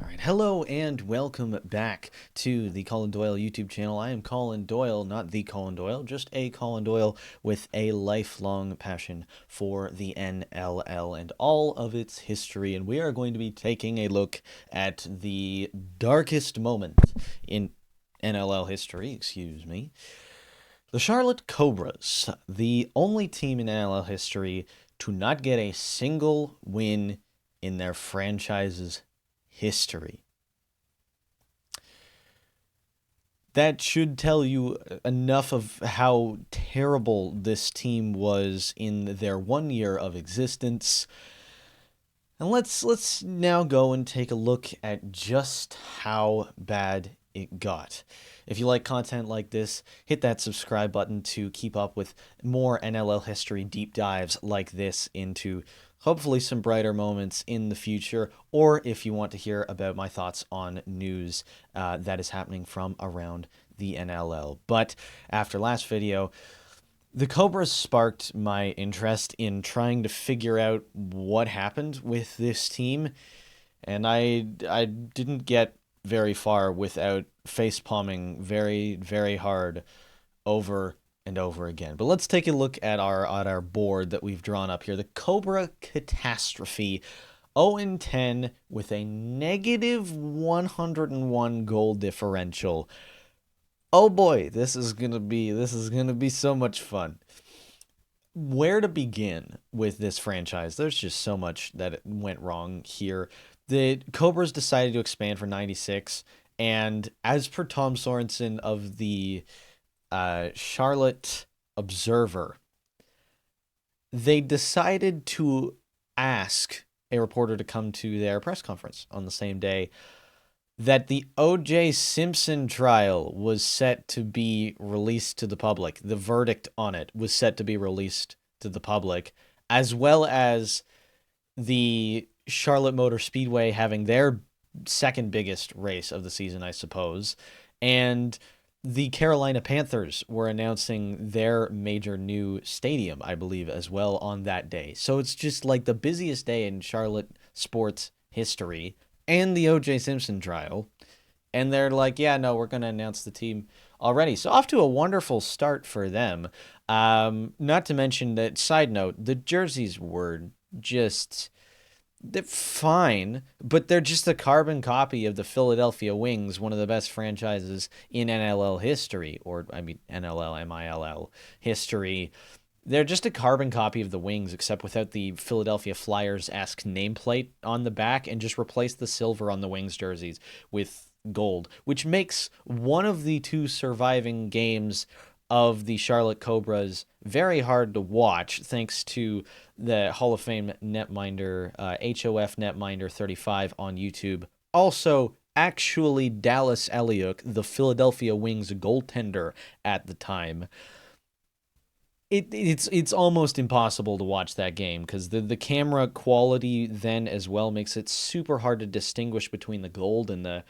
Alright, hello and welcome back to the Colin Doyle YouTube channel. I am Colin Doyle, not the Colin Doyle, just a Colin Doyle with a lifelong passion for the NLL and all of its history. And we are going to be taking a look at the darkest moment in NLL history, The Charlotte Cobras, the only team in NLL history to not get a single win in their franchise's history. That should tell you enough of how terrible this team was in their 1 year of existence. And let's now go and take a look at just how bad it got. If you like content like this, hit that subscribe button to keep up with more NLL history deep dives like this into hopefully some brighter moments in the future, or if you want to hear about my thoughts on news that is happening from around the NLL. But after last video, the Cobras sparked my interest in trying to figure out what happened with this team, and I didn't get very far without facepalming very, very hard over and over again. But let's take a look at our board that we've drawn up here. The Cobra catastrophe, 0-10 with a negative 101 goal differential. Oh boy, this is gonna be so much fun. Where to begin with this franchise? There's just so much that went wrong here. The Cobras decided to expand for 96, and as per Tom Sorensen of the Charlotte Observer, they decided to ask a reporter to come to their press conference on the same day that the O.J. Simpson trial was set to be released to the public. The verdict on it was set to be released to the public, as well as the Charlotte Motor Speedway having their second biggest race of the season, I suppose, and the Carolina Panthers were announcing their major new stadium, I believe, as well on that day. So it's just like the busiest day in Charlotte sports history, and the O.J. Simpson trial. And they're like, yeah, no, we're going to announce the team already. So off to a wonderful start for them. Not to mention that, side note, the jerseys were just... they're fine, but they're just a carbon copy of the Philadelphia Wings, one of the best franchises in NLL history, or I mean NLL, MILL history. They're just a carbon copy of the Wings, except without the Philadelphia Flyers-esque nameplate on the back, and just replace the silver on the Wings jerseys with gold, which makes one of the two surviving games of the Charlotte Cobras very hard to watch, thanks to the Hall of Fame netminder, HOF netminder 35 on YouTube. Also, actually Dallas Eliuk, the Philadelphia Wings goaltender at the time. It's almost impossible to watch that game because the camera quality then as well makes it super hard to distinguish between the gold and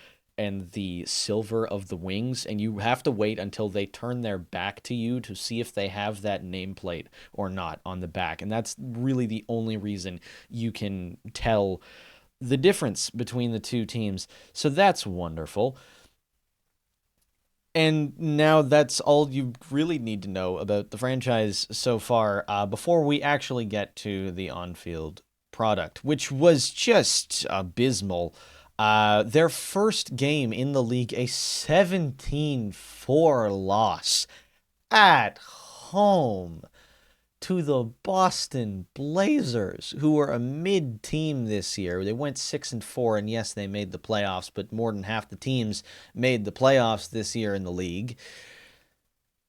the silver of the Wings, and you have to wait until they turn their back to you to see if they have that nameplate or not on the back. And that's really the only reason you can tell the difference between the two teams. So that's wonderful. And now that's all you really need to know about the franchise so far, before we actually get to the on-field product, which was just abysmal. Their first game in the league, a 17-4 loss at home to the Boston Blazers, who were a mid-team this year. They went 6-4, and yes, they made the playoffs, but more than half the teams made the playoffs this year in the league.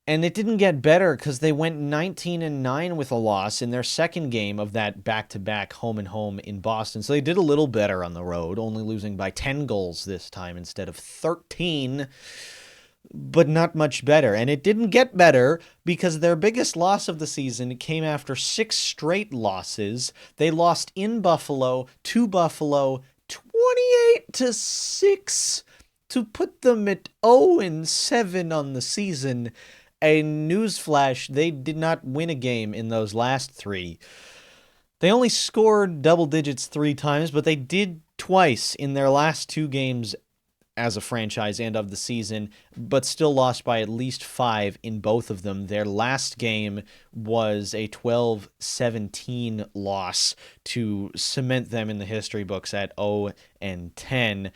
And it didn't get better because they went 19-9 with a loss in their second game of that back-to-back home-and-home in Boston. So they did a little better on the road, only losing by 10 goals this time instead of 13, but not much better. And it didn't get better because their biggest loss of the season came after 6 straight losses. They lost in Buffalo to Buffalo 28-6 to put them at 0-7 on the season. A newsflash, they did not win a game in those last 3. They only scored double digits 3 times, but they did twice in their last two games as a franchise and of the season, but still lost by at least 5 in both of them. Their last game was a 12-17 loss to cement them in the history books at 0-10.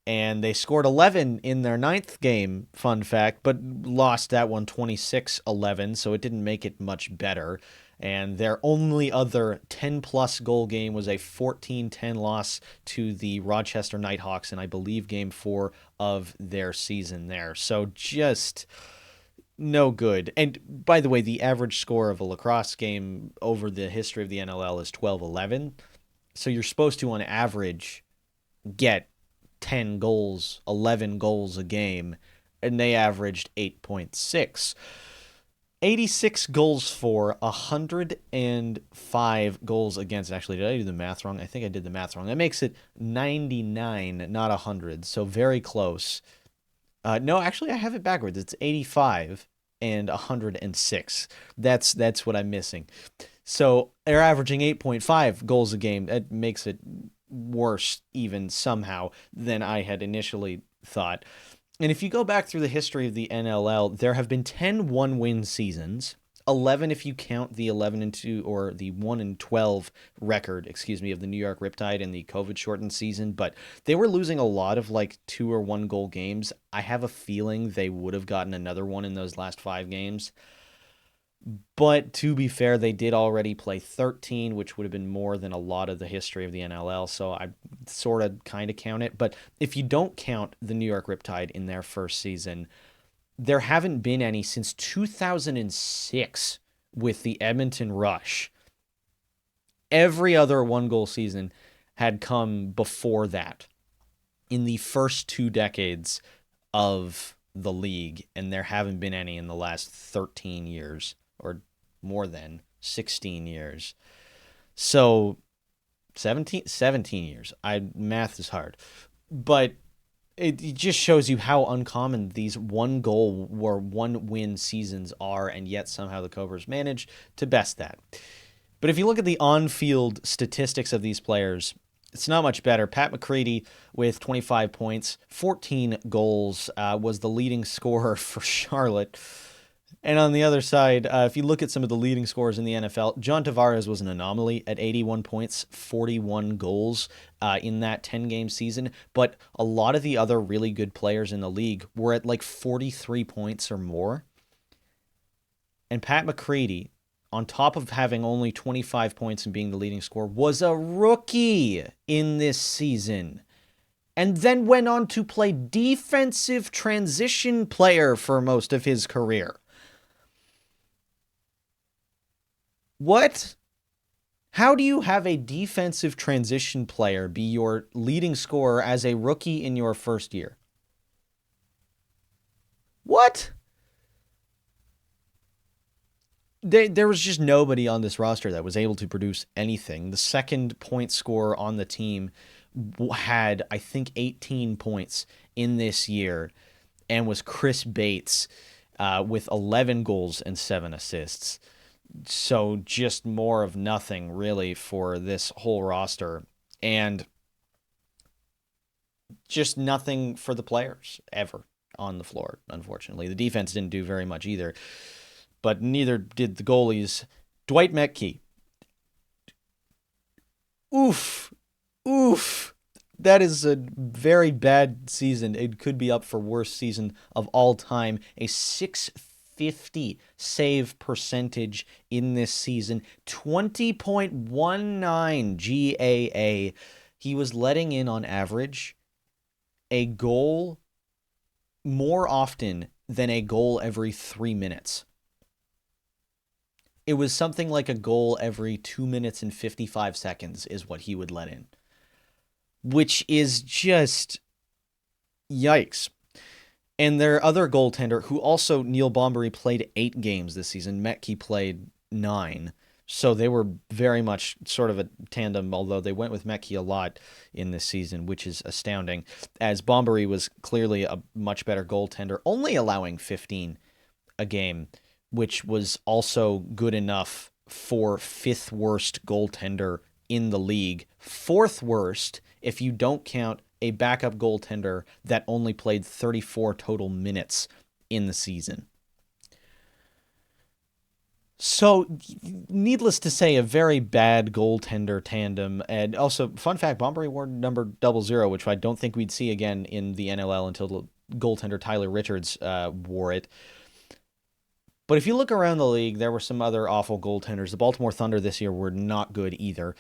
And they scored 11 in their ninth game, fun fact, but lost that one 26-11, so it didn't make it much better. And their only other 10-plus goal game was a 14-10 loss to the Rochester Nighthawks in, I believe, Game 4 of their season there. So just no good. And by the way, the average score of a lacrosse game over the history of the NLL is 12-11. So you're supposed to, on average, get 10 goals, 11 goals a game, and they averaged 8.6. 86 goals for, 105 goals against. Actually, did I do the math wrong? I think I did the math wrong. That makes it 99, not 100, so very close. No, actually, I have it backwards. It's 85 and 106. That's what I'm missing. So they're averaging 8.5 goals a game. That makes it worse even somehow than I had initially thought. And if you go back through the history of the NLL, there have been 10 one-win seasons, 11 if you count the 11-2 or the 1-12 record, of the New York Riptide in the COVID-shortened season. But they were losing a lot of like 2 or 1 goal games. I have a feeling they would have gotten another one in those last 5 games. But to be fair, they did already play 13, which would have been more than a lot of the history of the NLL, so I sort of kind of count it. But if you don't count the New York Riptide in their first season, there haven't been any since 2006 with the Edmonton Rush. Every other one-goal season had come before that in the first 2 decades of the league, and there haven't been any in the last 13 years. Or more than 16 years. So 17 years. Math is hard. But it just shows you how uncommon these one-goal or one-win seasons are, and yet somehow the Cobras manage to best that. But if you look at the on-field statistics of these players, it's not much better. Pat McCready with 25 points, 14 goals, was the leading scorer for Charlotte. And on the other side, if you look at some of the leading scorers in the NFL, John Tavares was an anomaly at 81 points, 41 goals in that 10-game season. But a lot of the other really good players in the league were at like 43 points or more. And Pat McCready, on top of having only 25 points and being the leading scorer, was a rookie in this season. And then went on to play defensive transition player for most of his career. What? How do you have a defensive transition player be your leading scorer as a rookie in your first year? What? There was just nobody on this roster that was able to produce anything. The second point scorer on the team had, I think, 18 points in this year, and was Chris Bates with 11 goals and 7 assists. So just more of nothing, really, for this whole roster. And just nothing for the players, ever, on the floor, unfortunately. The defense didn't do very much either. But neither did the goalies. Dwight Metke. Oof. That is a very bad season. It could be up for worst season of all time. A 650 save percentage in this season. 20.19 GAA. He was letting in, on average, a goal more often than a goal every 3 minutes. It was something like a goal every 2 minutes and 55 seconds is what he would let in. Which is just yikes. And their other goaltender, who also, Neil Bombery, played 8 games this season. Metke played 9. So they were very much sort of a tandem, although they went with Metke a lot in this season, which is astounding, as Bombery was clearly a much better goaltender, only allowing 15 a game, which was also good enough for 5th worst goaltender in the league, 4th worst if you don't count a backup goaltender that only played 34 total minutes in the season. So, needless to say, a very bad goaltender tandem. And also, fun fact, Bomber Award number 00, which I don't think we'd see again in the NLL until the goaltender Tyler Richards wore it. But if you look around the league, there were some other awful goaltenders. The Baltimore Thunder this year were not good either.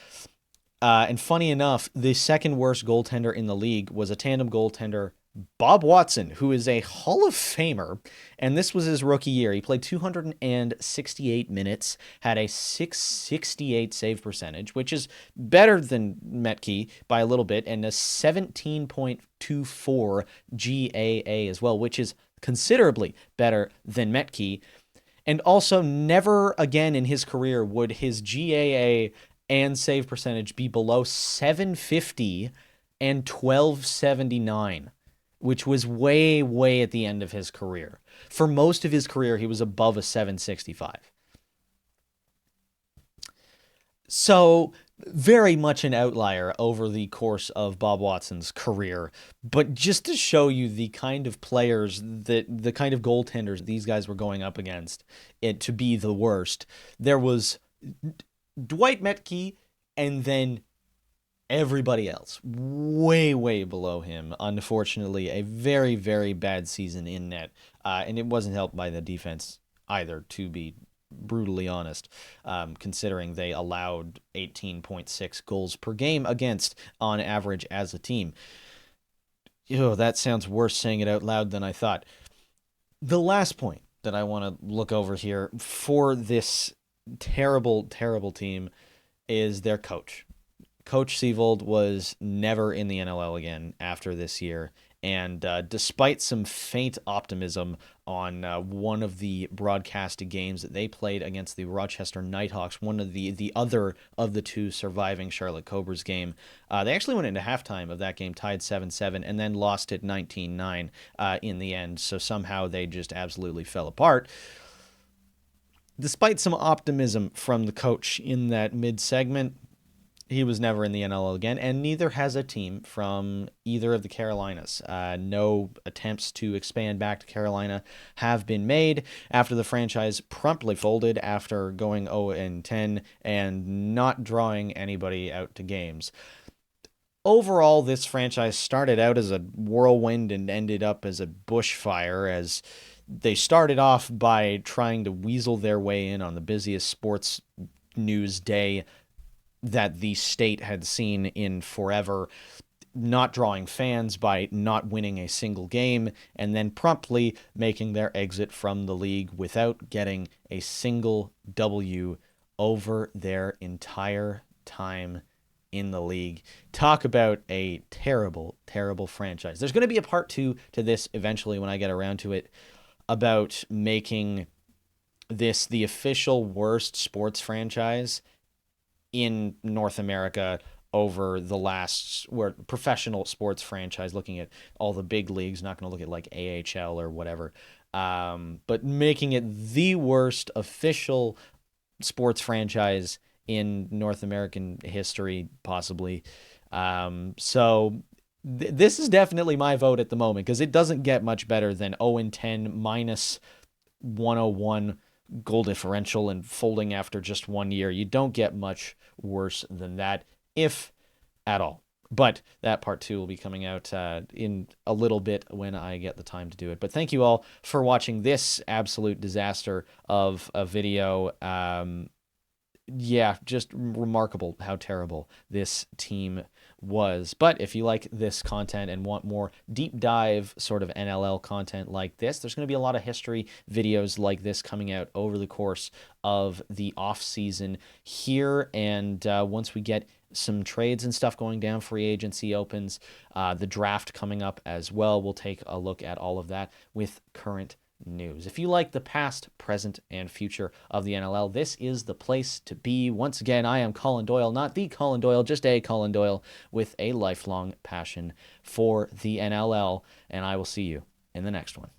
And funny enough, the second worst goaltender in the league was a tandem goaltender, Bob Watson, who is a Hall of Famer, and this was his rookie year. He played 268 minutes, had a 668 save percentage, which is better than Metke by a little bit, and a 17.24 GAA as well, which is considerably better than Metke. And also, never again in his career would his GAA and save percentage be below 750 and 1279, which was way, way at the end of his career. For most of his career, he was above a 765. So, very much an outlier over the course of Bob Watson's career. But just to show you the kind of players, the kind of goaltenders these guys were going up against, it to be the worst, there was Dwight Metke, and then everybody else way, way below him. Unfortunately, a very, very bad season in net. And it wasn't helped by the defense either, to be brutally honest, considering they allowed 18.6 goals per game against on average as a team. Ew, that sounds worse saying it out loud than I thought. The last point that I want to look over here for this terrible, terrible team is their coach. Coach Seivold was never in the NLL again after this year, and despite some faint optimism on one of the broadcasted games that they played against the Rochester Nighthawks, one of the other of the two surviving Charlotte Cobras game, they actually went into halftime of that game tied 7-7 and then lost it 19-9 in the end, so somehow they just absolutely fell apart. Despite some optimism from the coach in that mid-segment, he was never in the NLL again, and neither has a team from either of the Carolinas. No attempts to expand back to Carolina have been made after the franchise promptly folded after going 0-10 and not drawing anybody out to games. Overall, this franchise started out as a whirlwind and ended up as a bushfire, as they started off by trying to weasel their way in on the busiest sports news day that the state had seen in forever, not drawing fans by not winning a single game, and then promptly making their exit from the league without getting a single W over their entire time in the league. Talk about a terrible, terrible franchise. There's going to be a part 2 to this eventually when I get around to it, about making this the official worst sports franchise in North America over the last, where professional sports franchise, looking at all the big leagues, not going to look at like AHL or whatever, but making it the worst official sports franchise in North American history, possibly. This is definitely my vote at the moment, because it doesn't get much better than 0-10 minus 101 goal differential and folding after just 1 year. You don't get much worse than that, if at all. But that part 2 will be coming out in a little bit when I get the time to do it. But thank you all for watching this absolute disaster of a video. Yeah, just remarkable how terrible this team was. But if you like this content and want more deep dive sort of NLL content like this, there's going to be a lot of history videos like this coming out over the course of the off season here. And once we get some trades and stuff going down, free agency opens, the draft coming up as well, we'll take a look at all of that with current news. If you like the past, present, and future of the NLL, this is the place to be. Once again, I am Colin Doyle, not the Colin Doyle, just a Colin Doyle with a lifelong passion for the NLL, and I will see you in the next one.